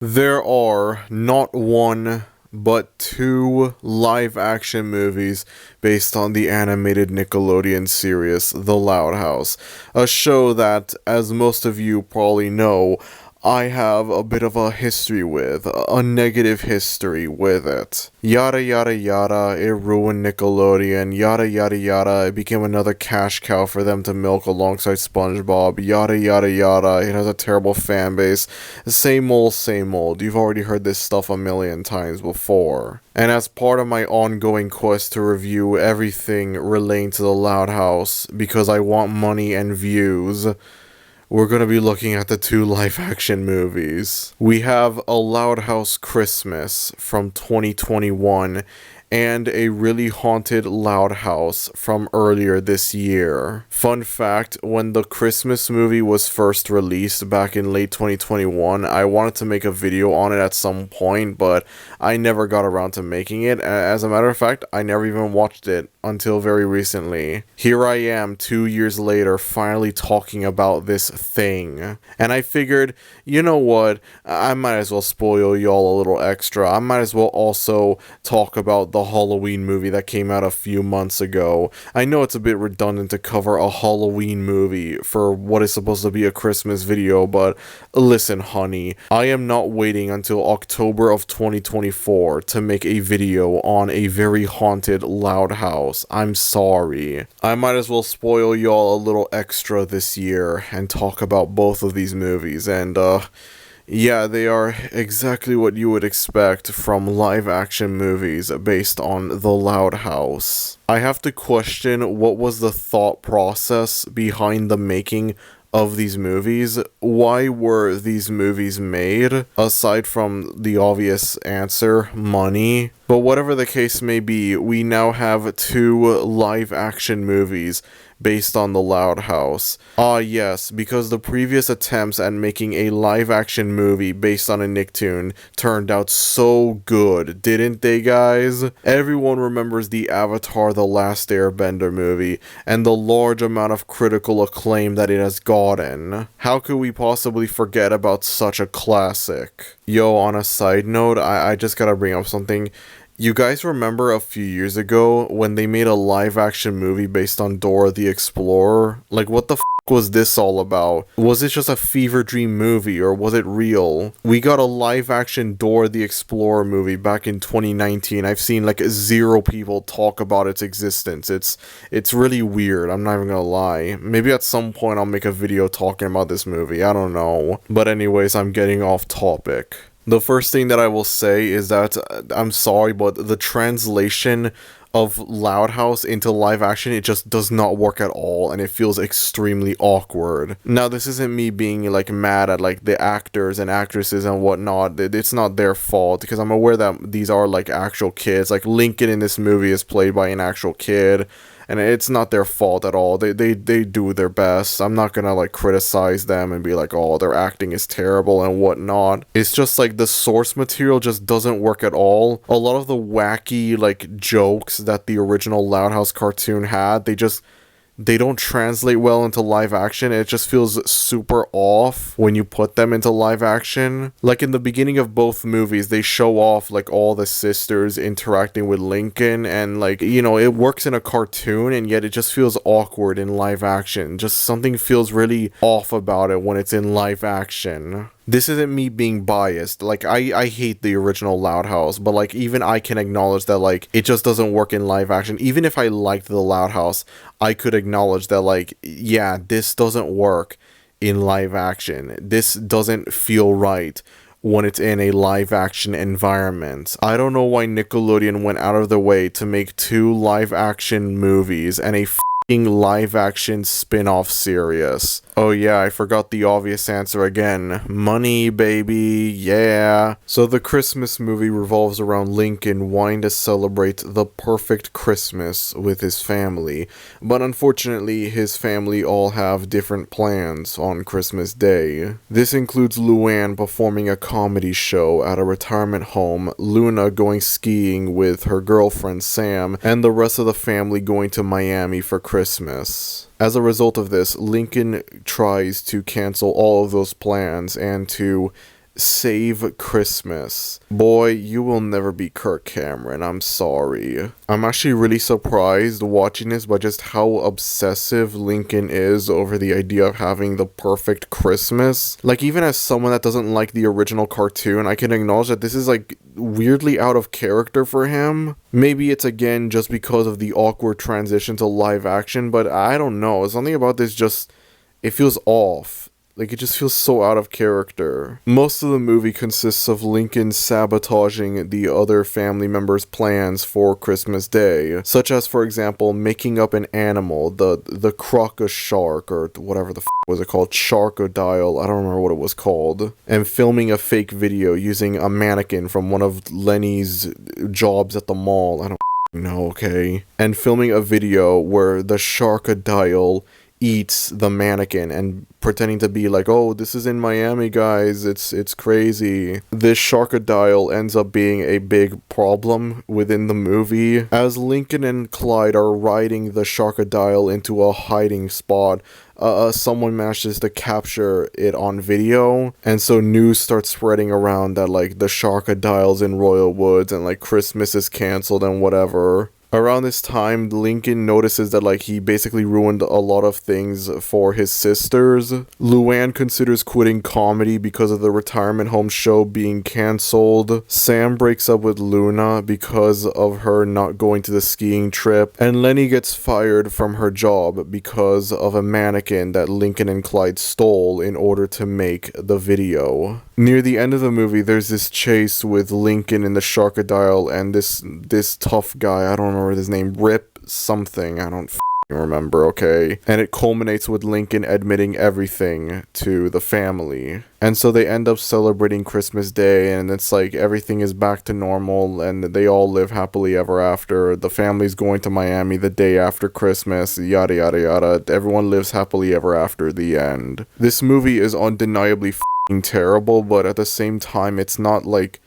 There are not one, but two live action movies based on the animated Nickelodeon series The Loud House, a show that, as most of you probably know, I have a bit of a history with, a negative history with it. Yada yada yada, it ruined Nickelodeon, yada yada yada, it became another cash cow for them to milk alongside SpongeBob, yada yada yada, it has a terrible fan base. Same old, you've already heard this stuff a million times before. And as part of my ongoing quest to review everything relating to the Loud House, because I want money and views, we're going to be looking at the two live-action movies. We have A Loud House Christmas from 2021 and A Really Haunted Loud House from earlier this year. Fun fact, when the Christmas movie was first released back in late 2021, I wanted to make a video on it at some point, but I never got around to making it. As a matter of fact, I never even watched it until very recently. Here I am 2 years later finally talking about this thing. And I figured, you know what, I might as well spoil y'all a little extra. I might as well also talk about the Halloween movie that came out a few months ago. I know it's a bit redundant to cover a Halloween movie for what is supposed to be a Christmas video, but listen honey, I am not waiting until October of 2024 to make a video on a very haunted Loud House. I'm sorry. I might as well spoil y'all a little extra this year and talk about both of these movies, and yeah, they are exactly what you would expect from live-action movies based on The Loud House. I have to question what was the thought process behind the making of these movies. Why were these movies made? Aside from the obvious answer, money. But whatever the case may be, we now have two live-action movies based on The Loud House. Ah yes, because the previous attempts at making a live-action movie based on a Nicktoon turned out so good, didn't they guys? Everyone remembers the Avatar The Last Airbender movie, and the large amount of critical acclaim that it has gotten. How could we possibly forget about such a classic? Yo, on a side note, I just gotta bring up something. You guys remember a few years ago when they made a live-action movie based on Dora the Explorer? Like, what the f*** was this all about? Was it just a fever dream movie, or was it real? We got a live-action Dora the Explorer movie back in 2019. I've seen, like, 0 people talk about its existence. It's really weird, I'm not even gonna lie. Maybe at some point I'll make a video talking about this movie, I don't know. But anyways, I'm getting off topic. The first thing that I will say is that, I'm sorry, but the translation of Loud House into live action, it just does not work at all, and it feels extremely awkward. Now, this isn't me being, like, mad at, like, the actors and actresses and whatnot. It's not their fault, because I'm aware that these are, like, actual kids. Like, Lincoln in this movie is played by an actual kid, and it's not their fault at all. They do their best. I'm not gonna, like, criticize them and be like, oh, their acting is terrible and whatnot. It's just, like, the source material just doesn't work at all. A lot of the wacky, like, jokes that the original Loud House cartoon had, they don't translate well into live action. It just feels super off when you put them into live action. Like in the beginning of both movies, they show off like all the sisters interacting with Lincoln, and like, you know, it works in a cartoon and yet it just feels awkward in live action. Just something feels really off about it when it's in live action. This isn't me being biased. Like, I hate the original Loud House, but, like, even I can acknowledge that, like, it just doesn't work in live action. Even if I liked the Loud House, I could acknowledge that, like, yeah, this doesn't work in live action. This doesn't feel right when it's in a live action environment. I don't know why Nickelodeon went out of their way to make two live action movies and a live action spin-off series. Oh yeah, I forgot the obvious answer again. Money, baby, yeah. So the Christmas movie revolves around Lincoln wanting to celebrate the perfect Christmas with his family, but unfortunately his family all have different plans on Christmas Day. This includes Luann performing a comedy show at a retirement home, Luna going skiing with her girlfriend Sam, and the rest of the family going to Miami for Christmas. As a result of this, Lincoln tries to cancel all of those plans and to Save Christmas. Boy, you will never be Kirk Cameron, I'm sorry. I'm actually really surprised watching this by just how obsessive Lincoln is over the idea of having the perfect Christmas. Like, even as someone that doesn't like the original cartoon, I can acknowledge that this is like weirdly out of character for him. Maybe it's again just because of the awkward transition to live action, but I don't know. Something about this just, it feels off. Like, it just feels so out of character. Most of the movie consists of Lincoln sabotaging the other family members' plans for Christmas Day, such as, for example, making up an animal, the croco-shark, or whatever the was it called, Sharkodile, I don't remember what it was called, and filming a fake video using a mannequin from one of Lenny's jobs at the mall, I don't know, okay, and filming a video where the Sharkodile eats the mannequin and pretending to be like, oh, this is in Miami, guys, it's crazy. This Sharkodile ends up being a big problem within the movie. As Lincoln and Clyde are riding the Sharkodile into a hiding spot, someone manages to capture it on video, and so news starts spreading around that, like, the Sharkodile's in Royal Woods, and, like, Christmas is canceled and whatever. Around this time, Lincoln notices that, like, he basically ruined a lot of things for his sisters. Luann considers quitting comedy because of the retirement home show being cancelled. Sam breaks up with Luna because of her not going to the skiing trip. And Lenny gets fired from her job because of a mannequin that Lincoln and Clyde stole in order to make the video. Near the end of the movie, there's this chase with Lincoln and the Sharkodile and this tough guy, I don't remember his name, Rip something, I don't remember, okay? And it culminates with Lincoln admitting everything to the family. And so they end up celebrating Christmas Day, and it's like everything is back to normal, and they all live happily ever after. The family's going to Miami the day after Christmas, yada yada yada. Everyone lives happily ever after, the end. This movie is undeniably terrible, but at the same time, it's not like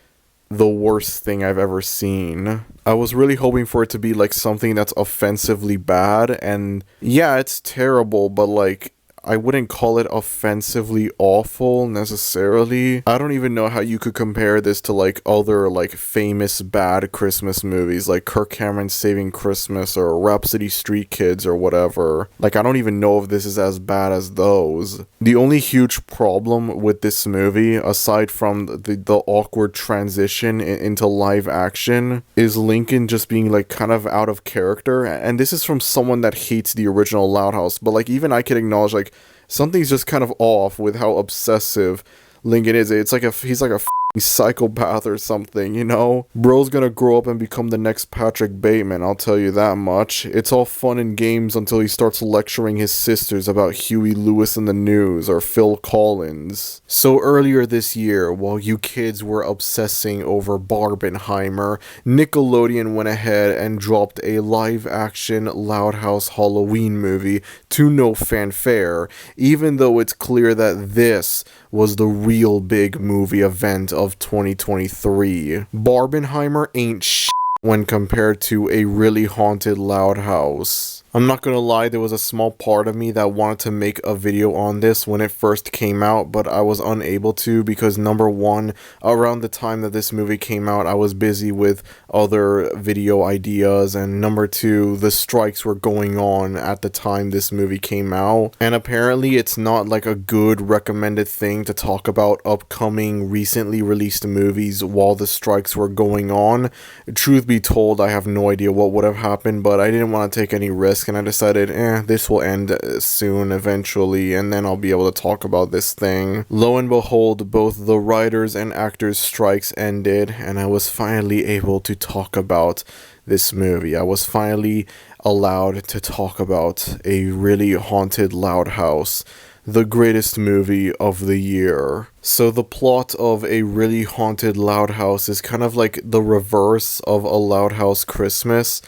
the worst thing I've ever seen. I was really hoping for it to be like something that's offensively bad, and yeah, it's terrible, but like, I wouldn't call it offensively awful necessarily. I don't even know how you could compare this to like other like famous bad Christmas movies like Kirk Cameron's Saving Christmas or Rhapsody Street Kids or whatever. Like, I don't even know if this is as bad as those. The only huge problem with this movie, aside from the awkward transition into live action, is Lincoln just being like kind of out of character. And this is from someone that hates the original Loud House, but like even I can acknowledge like something's just kind of off with how obsessive Lincoln is. It's like he's like a psychopath or something, you know? Bro's gonna grow up and become the next Patrick Bateman, I'll tell you that much. It's all fun and games until he starts lecturing his sisters about Huey Lewis and the News or Phil Collins. So earlier this year, while you kids were obsessing over Barbenheimer, Nickelodeon went ahead and dropped a live-action Loud House Halloween movie to no fanfare, even though it's clear that this was the real big movie event of 2023. Barbenheimer ain't shit when compared to a really haunted Loud House. I'm not gonna lie, there was a small part of me that wanted to make a video on this when it first came out, but I was unable to because number one, around the time that this movie came out, I was busy with other video ideas, and number two, the strikes were going on at the time this movie came out, and apparently it's not like a good recommended thing to talk about upcoming recently released movies while the strikes were going on. Truth be told, I have no idea what would have happened, but I didn't want to take any risk, and I decided, this will end soon eventually, and then I'll be able to talk about this thing. Lo and behold, both the writers and actors strikes ended, and I was finally able to talk about this movie. I was finally allowed to talk about a really haunted Loud House, the greatest movie of the year. So the plot of a really haunted Loud House is kind of like the reverse of a Loud House Christmas.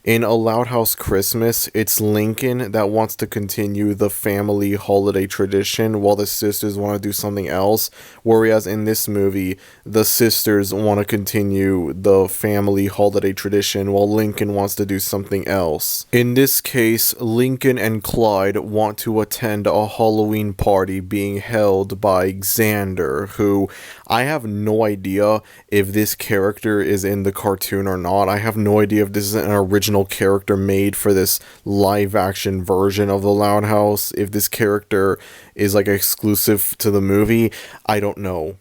In A Loud House Christmas, it's Lincoln that wants to continue the family holiday tradition while the sisters want to do something else. Whereas in this movie, the sisters want to continue the family holiday tradition while Lincoln wants to do something else. In this case, Lincoln and Clyde want to attend a Halloween party being held by Xander, who I have no idea if this character is in the cartoon or not. I have no idea if this is an original character made for this live action version of the Loud House. If this character is like exclusive to the movie, I don't know.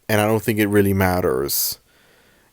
And I don't think it really matters.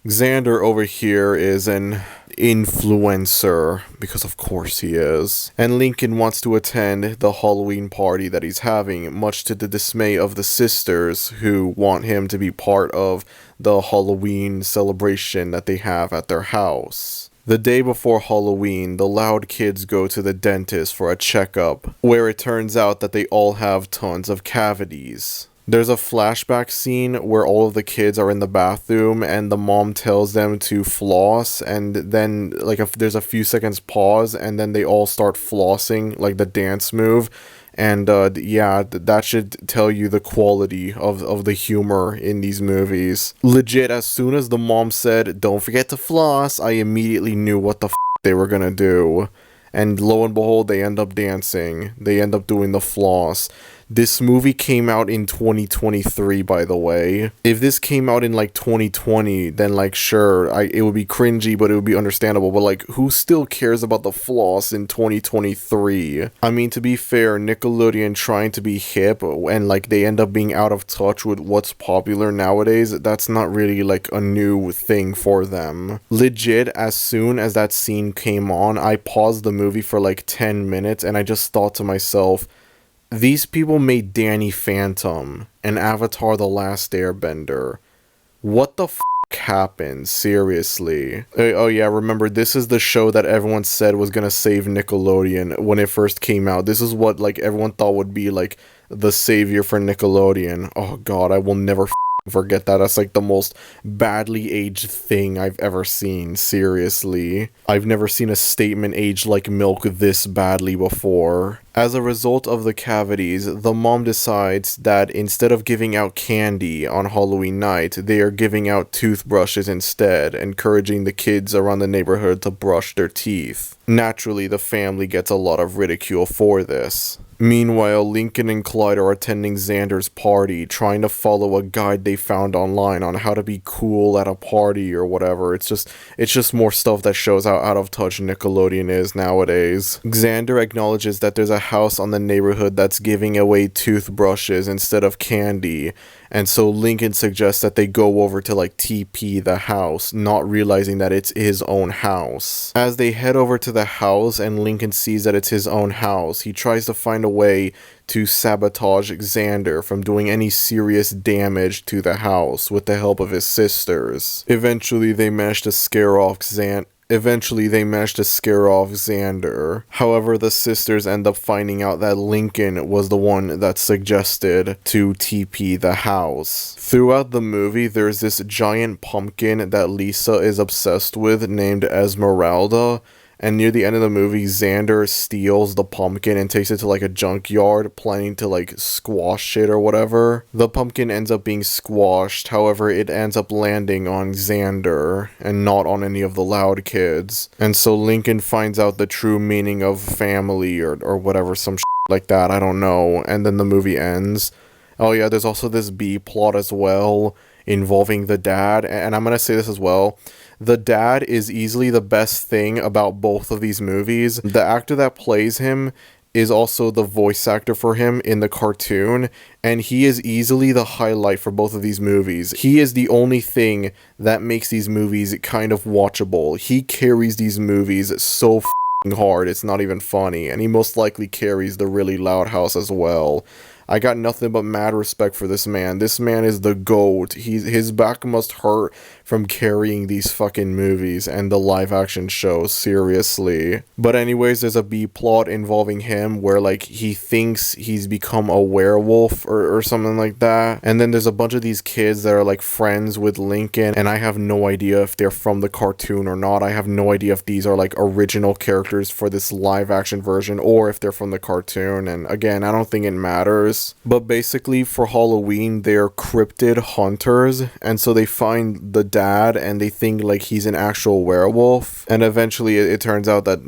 Xander over here is an influencer, because of course he is. And Lincoln wants to attend the Halloween party that he's having, much to the dismay of the sisters, who want him to be part of the Halloween celebration that they have at their house. The day before Halloween, the Loud kids go to the dentist for a checkup, where it turns out that they all have tons of cavities. There's a flashback scene where all of the kids are in the bathroom and the mom tells them to floss, and then there's a few seconds pause and then they all start flossing, like the dance move. And that should tell you the quality of the humor in these movies. Legit, as soon as the mom said, "Don't forget to floss," I immediately knew what the they were gonna do. And lo and behold, they end up dancing. They end up doing the floss. This movie came out in 2023, by the way. If this came out in like 2020, then like sure, it would be cringy, but it would be understandable. But like, who still cares about the floss in 2023? I mean, to be fair, Nickelodeon trying to be hip and like they end up being out of touch with what's popular nowadays, that's not really like a new thing for them. Legit, as soon as that scene came on, I paused the movie for like 10 minutes and I just thought to myself, these people made Danny Phantom and Avatar The Last Airbender. What the f*** happened? Seriously. Oh yeah, remember, this is the show that everyone said was gonna save Nickelodeon when it first came out. This is what like everyone thought would be like the savior for Nickelodeon. Oh god, I will never forget that. That's like the most badly aged thing I've ever seen. Seriously. I've never seen a statement aged like milk this badly before. As a result of the cavities, the mom decides that instead of giving out candy on Halloween night, they are giving out toothbrushes instead, encouraging the kids around the neighborhood to brush their teeth. Naturally, the family gets a lot of ridicule for this. Meanwhile, Lincoln and Clyde are attending Xander's party, trying to follow a guide they found online on how to be cool at a party or whatever. It's just more stuff that shows how out of touch Nickelodeon is nowadays. Xander acknowledges that there's a house on the neighborhood that's giving away toothbrushes instead of candy, and so Lincoln suggests that they go over to like TP the house, not realizing that it's his own house. As they head over to the house and Lincoln sees that it's his own house, he tries to find a way to sabotage Xander from doing any serious damage to the house with the help of his sisters. Eventually they manage to scare off Xander. However, the sisters end up finding out that Lincoln was the one that suggested to TP the house. Throughout the movie, there's this giant pumpkin that Lisa is obsessed with named Esmeralda. And near the end of the movie, Xander steals the pumpkin and takes it to like a junkyard, planning to like squash it or whatever. The pumpkin ends up being squashed, however, it ends up landing on Xander and not on any of the Loud kids. And so Lincoln finds out the true meaning of family or whatever, some shit like that, I don't know. And then the movie ends. Oh yeah, there's also this B plot as well involving the dad, and I'm gonna say this as well. The dad is easily the best thing about both of these movies. The actor that plays him is also the voice actor for him in the cartoon, and he is easily the highlight for both of these movies. He is the only thing that makes these movies kind of watchable. He carries these movies so hard, it's not even funny, and he most likely carries the really Loud House as well. I got nothing but mad respect for this man. This man is the GOAT. His back must hurt from carrying these fucking movies and the live action shows, seriously. But anyways, there's a B plot involving him where like he thinks he's become a werewolf or something like that. And then there's a bunch of these kids that are like friends with Lincoln, and I have no idea if they're from the cartoon or not. I have no idea if these are like original characters for this live action version or if they're from the cartoon. And again, I don't think it matters. But basically for Halloween, they're cryptid hunters, and so they find the dad and they think like he's an actual werewolf, and eventually it turns out that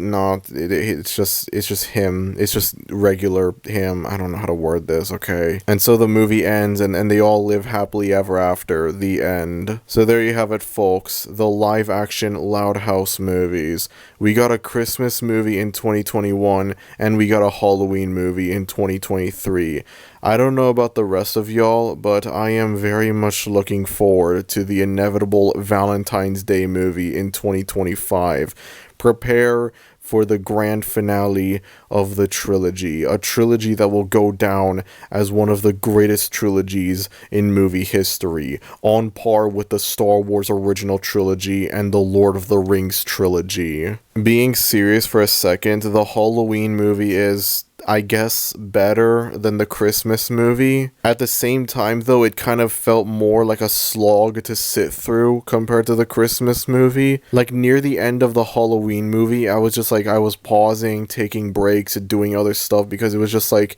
it's just him. It's just regular him. I don't know how to word this, okay? And so the movie ends and they all live happily ever after, the end. So there you have it, folks, the live action Loud House movies. We got a Christmas movie in 2021 and we got a Halloween movie in 2023. I don't know about the rest of y'all, but I am very much looking forward to the inevitable Valentine's Day movie in 2025. Prepare for the grand finale of the trilogy, a trilogy that will go down as one of the greatest trilogies in movie history, on par with the Star Wars original trilogy and the Lord of the Rings trilogy. Being serious for a second, the Halloween movie is, I guess, better than the Christmas movie. At the same time, though, it kind of felt more like a slog to sit through compared to the Christmas movie. Like, near the end of the Halloween movie, I was just like, I was pausing, taking breaks, and doing other stuff because it was just like,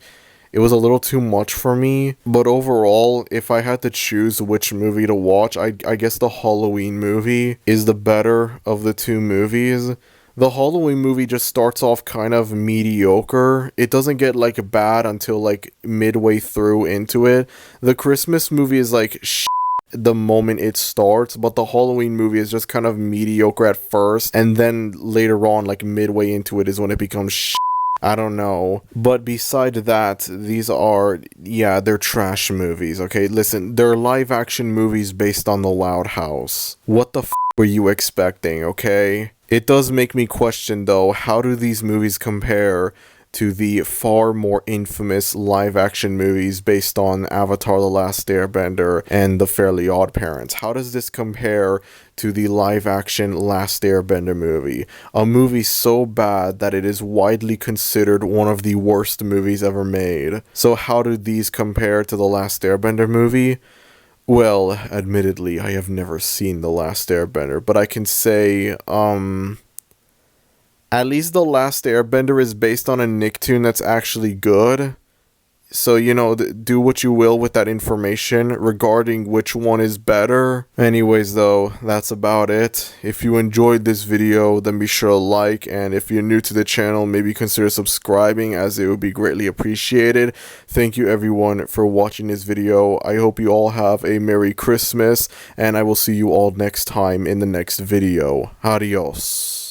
it was a little too much for me. But overall, if I had to choose which movie to watch, I guess the Halloween movie is the better of the two movies. The Halloween movie just starts off kind of mediocre. It doesn't get like bad until like midway through into it. The Christmas movie is like the moment it starts, but the Halloween movie is just kind of mediocre at first, and then later on, like midway into it, is when it becomes I don't know. But beside that, these are, yeah, they're trash movies, okay? Listen, they're live action movies based on the Loud House. What the were you expecting, okay? It does make me question, though, how do these movies compare to the far more infamous live-action movies based on Avatar: The Last Airbender and The Fairly OddParents? How does this compare to the live-action Last Airbender movie? A movie so bad that it is widely considered one of the worst movies ever made. So how do these compare to The Last Airbender movie? Well, admittedly, I have never seen The Last Airbender, but I can say, at least The Last Airbender is based on a Nicktoon that's actually good. So, you know, do what you will with that information regarding which one is better. Anyways, though, that's about it. If you enjoyed this video, then be sure to like, and if you're new to the channel, maybe consider subscribing, as it would be greatly appreciated. Thank you everyone for watching this video. I hope you all have a Merry Christmas, and I will see you all next time in the next video. Adios.